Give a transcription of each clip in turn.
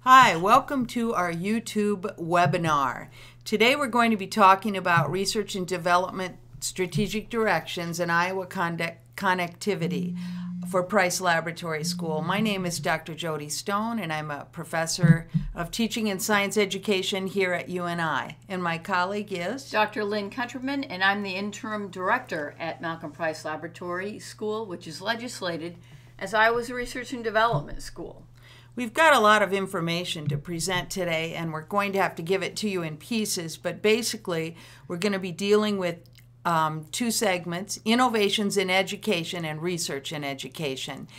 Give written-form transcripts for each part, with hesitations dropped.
Hi, welcome to our YouTube webinar. Today we're going to be talking about research and development strategic directions and Iowa connectivity for Price Laboratory School. My name is Dr. Jody Stone and I'm a professor of teaching and science education here at UNI. And my colleague is Dr. Lynn Countryman, and I'm the interim director at Malcolm Price Laboratory School, which is legislated as Iowa's Research and Development School. We've got a lot of information to present today, and we're going to have to give it to you in pieces, but basically we're going to be dealing with two segments: innovations in education and research in education.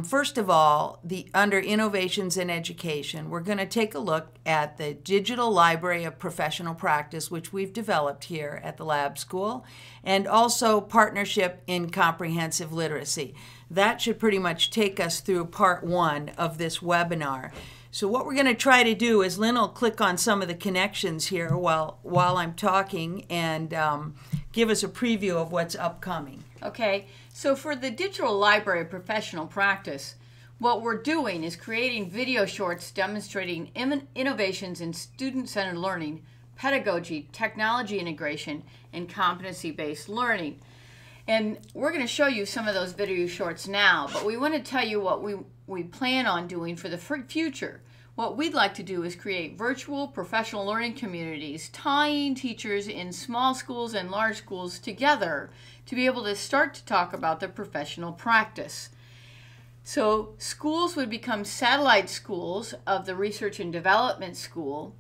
First of all, under innovations in education, we're going to take a look at the Digital Library of Professional Practice, which we've developed here at the lab school, and also partnership in comprehensive literacy. That should pretty much take us through part one of this webinar. So what we're going to try to do is Lynn will click on some of the connections here while I'm talking and give us a preview of what's upcoming. Okay, so for the Digital Library of Professional Practice, what we're doing is creating video shorts demonstrating innovations in student-centered learning, pedagogy, technology integration, and competency-based learning. And we're going to show you some of those video shorts now, but we want to tell you what we plan on doing for the future. What we'd like to do is create virtual professional learning communities, tying teachers in small schools and large schools together to be able to start to talk about their professional practice. So schools would become satellite schools of the Research and Development School,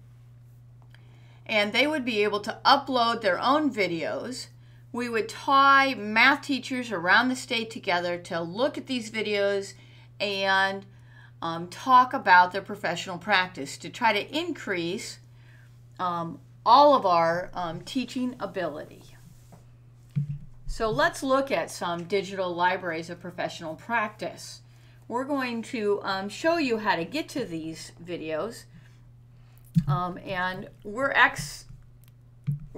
and they would be able to upload their own videos. We would tie math teachers around the state together to look at these videos and talk about their professional practice to try to increase all of our teaching ability. So let's look at some digital libraries of professional practice. We're going to show you how to get to these videos, and we're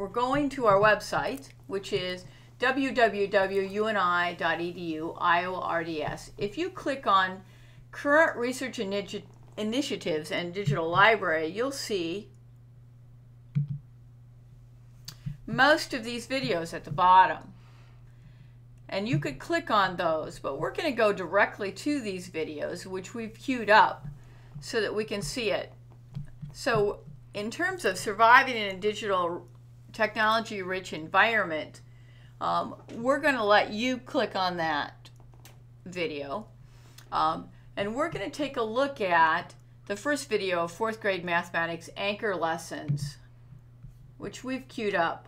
going to our website, which is www.uni.edu Iowa RDS. If you click on Current Research Initiatives and Digital Library, you'll see most of these videos at the bottom. And you could click on those, but we're going to go directly to these videos, which we've queued up so that we can see it. So in terms of surviving in a digital technology-rich environment, we're going to let you click on that video. And we're going to take a look at the first video of 4th grade mathematics anchor lessons, which we've queued up.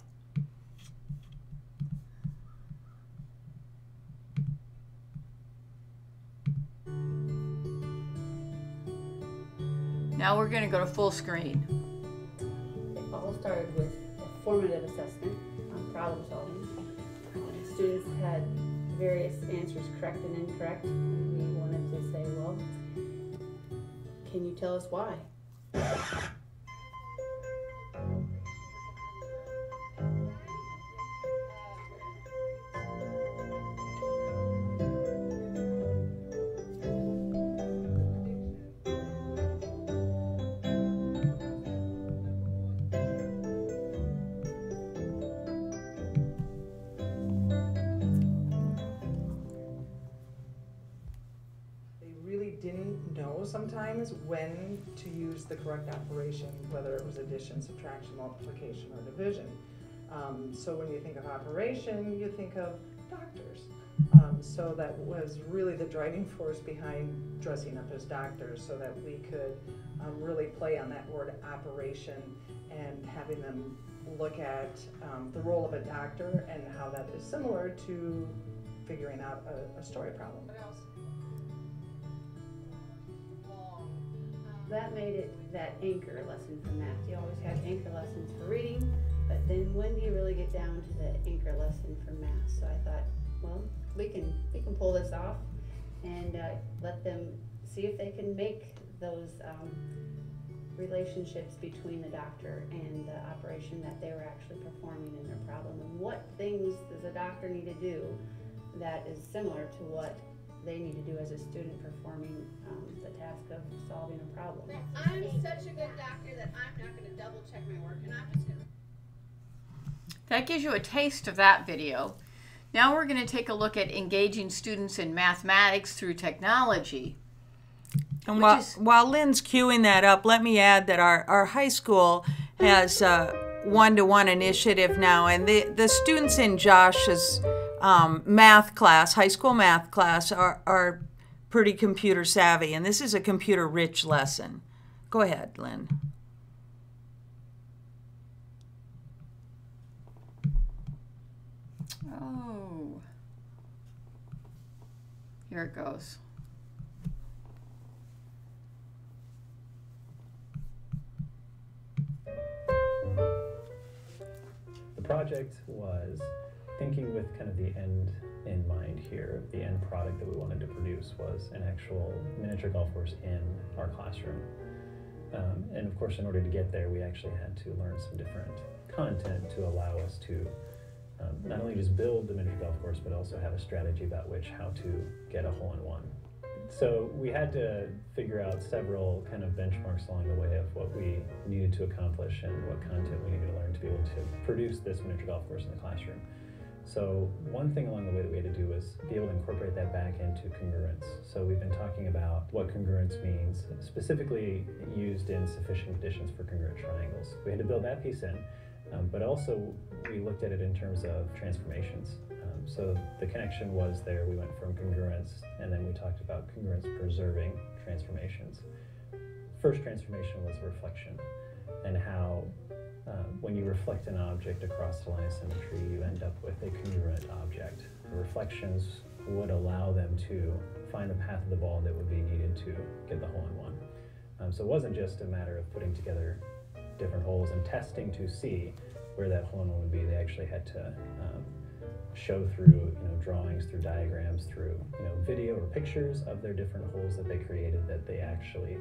Now we're going to go to full screen. It all started with a formative assessment on problem solving. Students had various answers, correct and incorrect. And we wanted to say, well, can you tell us why? Didn't know sometimes when to use the correct operation, whether it was addition, subtraction, multiplication, or division. So when you think of operation, you think of doctors. So that was really the driving force behind dressing up as doctors, so that we could really play on that word operation and having them look at the role of a doctor and how that is similar to figuring out a story problem. What else? That made it that anchor lesson for math. You always have anchor lessons for reading, but then when do you really get down to the anchor lesson for math? So I thought, well, we can pull this off and let them see if they can make those relationships between the doctor and the operation that they were actually performing in their problem, and what things does a doctor need to do that is similar to what they need to do as a student performing the task of solving a problem. I'm such a good doctor that I'm not going to double check my work, and I'm just going to... That gives you a taste of that video. Now we're going to take a look at engaging students in mathematics through technology. And while Lynn's queuing that up, let me add that our high school has a one-to-one initiative now, and the students in Josh's math class, high school math class, are pretty computer savvy, and this is a computer-rich lesson. Go ahead, Lynn. Oh, here it goes. The project was thinking with kind of the end in mind here. The end product that we wanted to produce was an actual miniature golf course in our classroom. And of course, in order to get there, we actually had to learn some different content to allow us to not only just build the miniature golf course, but also have a strategy about how to get a hole-in-one. So we had to figure out several kind of benchmarks along the way of what we needed to accomplish and what content we needed to learn to be able to produce this miniature golf course in the classroom. So one thing along the way that we had to do was be able to incorporate that back into congruence. So we've been talking about what congruence means, specifically used in sufficient conditions for congruent triangles. We had to build that piece in, but also we looked at it in terms of transformations. So the connection was there. We went from congruence, and then we talked about congruence preserving transformations. First transformation was reflection, and how when you reflect an object across the line of symmetry, you end up with a congruent object. The reflections would allow them to find the path of the ball that would be needed to get the hole-in-one. So it wasn't just a matter of putting together different holes and testing to see where that hole-in-one would be. They actually had to show through drawings, through diagrams, through video or pictures of their different holes that they created, that they actually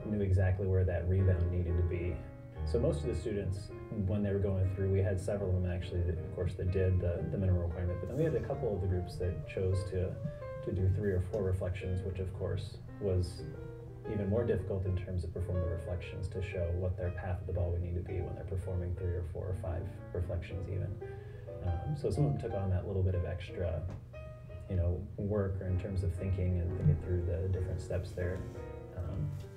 knew exactly where that rebound needed to be. So most of the students, when they were going through, we had several of them actually, of course, that did the minimum requirement, but then we had a couple of the groups that chose to do 3 or 4 reflections, which of course was even more difficult in terms of performing the reflections to show what their path of the ball would need to be when they're performing 3 or 4 or 5 reflections even. So some of them took on that little bit of extra, work, or in terms of thinking and thinking through the different steps there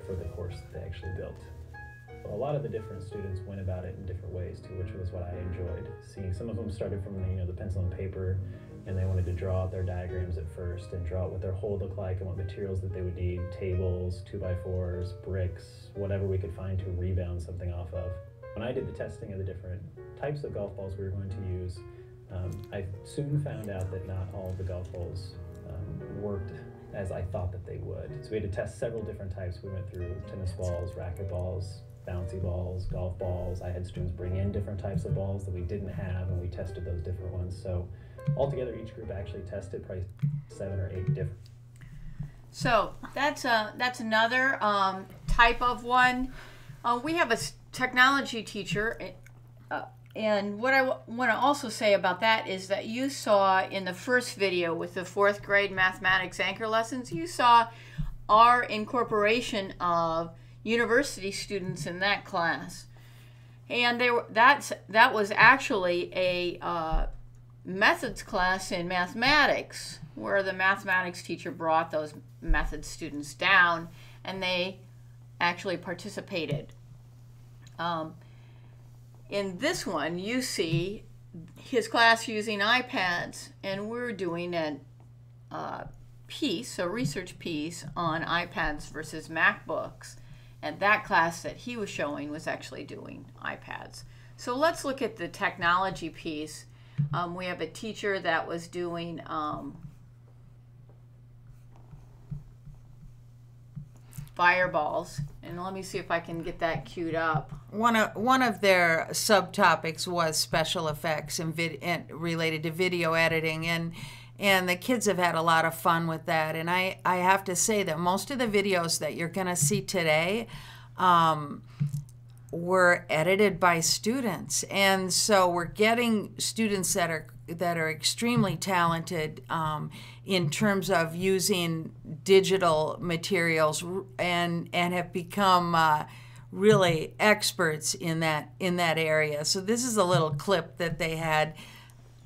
for the course that they actually built. But a lot of the different students went about it in different ways too, which was what I enjoyed seeing. Some of them started from the pencil and paper, and they wanted to draw out their diagrams at first and draw out what their hole would look like and what materials that they would need, tables, 2x4s, bricks, whatever we could find to rebound something off of. When I did the testing of the different types of golf balls we were going to use, I soon found out that not all of the golf balls worked as I thought that they would. So we had to test several different types. We went through tennis balls, racket balls, bouncy balls, golf balls. I had students bring in different types of balls that we didn't have, and we tested those different ones. So altogether, each group actually tested probably 7 or 8 different. So that's another type of one. We have a technology teacher, and what I want to also say about that is that you saw in the first video with the 4th grade mathematics anchor lessons, you saw our incorporation of university students in that class, and that was actually a methods class in mathematics, where the mathematics teacher brought those methods students down, and they actually participated. In this one, you see his class using iPads, and we're doing a research piece on iPads versus MacBooks. And that class that he was showing was actually doing iPads. So let's look at the technology piece. We have a teacher that was doing fireballs, and let me see if I can get that queued up. One of their subtopics was special effects and related to video editing, and the kids have had a lot of fun with that. And I have to say that most of the videos that you're going to see today were edited by students, and so we're getting students that are extremely talented in terms of using digital materials and have become really experts in that area. So this is a little clip that they had.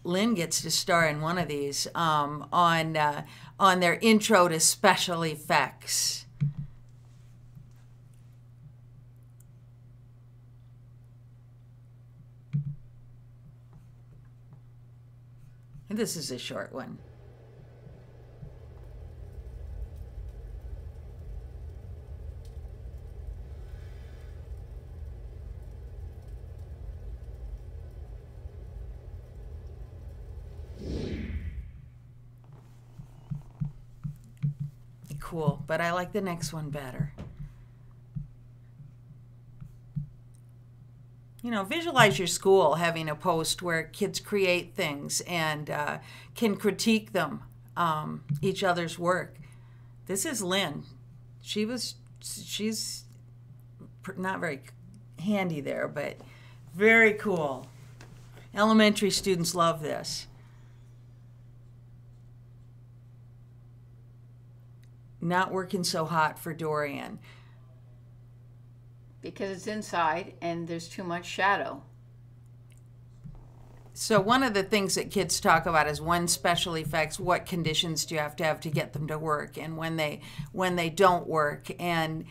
Lynn gets to star in one of these on their intro to special effects. And this is a short one. Cool, but I like the next one better. You know, visualize your school having a post where kids create things and can critique them, each other's work. This is Lynn. She's not very handy there, but very cool. Elementary students love this. Not working so hot for Dorian. Because it's inside and there's too much shadow. So one of the things that kids talk about is when special effects, what conditions do you have to get them to work, and when they don't work. And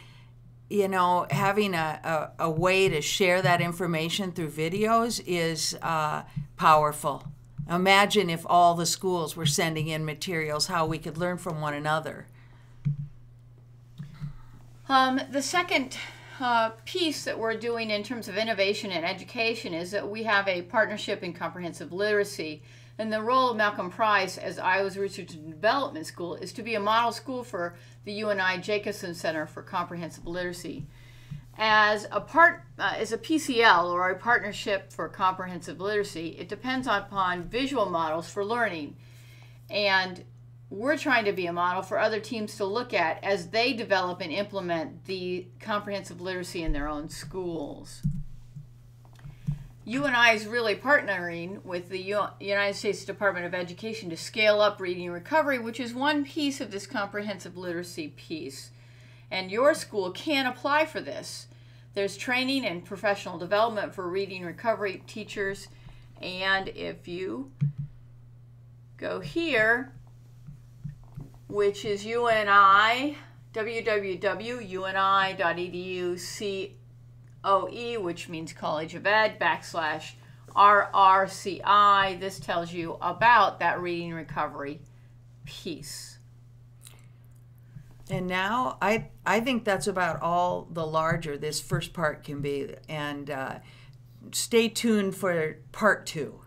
you know, having a way to share that information through videos is powerful. Imagine if all the schools were sending in materials, how we could learn from one another. The second piece that we're doing in terms of innovation and education is that we have a partnership in comprehensive literacy. And the role of Malcolm Price as Iowa's Research and Development School is to be a model school for the UNI Jacobson Center for Comprehensive Literacy. As a PCL, or a Partnership for Comprehensive Literacy, it depends upon visual models for learning. And we're trying to be a model for other teams to look at as they develop and implement the comprehensive literacy in their own schools. UNI is really partnering with the United States Department of Education to scale up reading recovery, which is one piece of this comprehensive literacy piece. And your school can apply for this. There's training and professional development for reading recovery teachers. And if you go here, which is UNI, www.uni.edu/COE, which means College of Ed, /RRCI. This tells you about that reading recovery piece. And now I think that's about all the larger this first part can be. And stay tuned for part 2.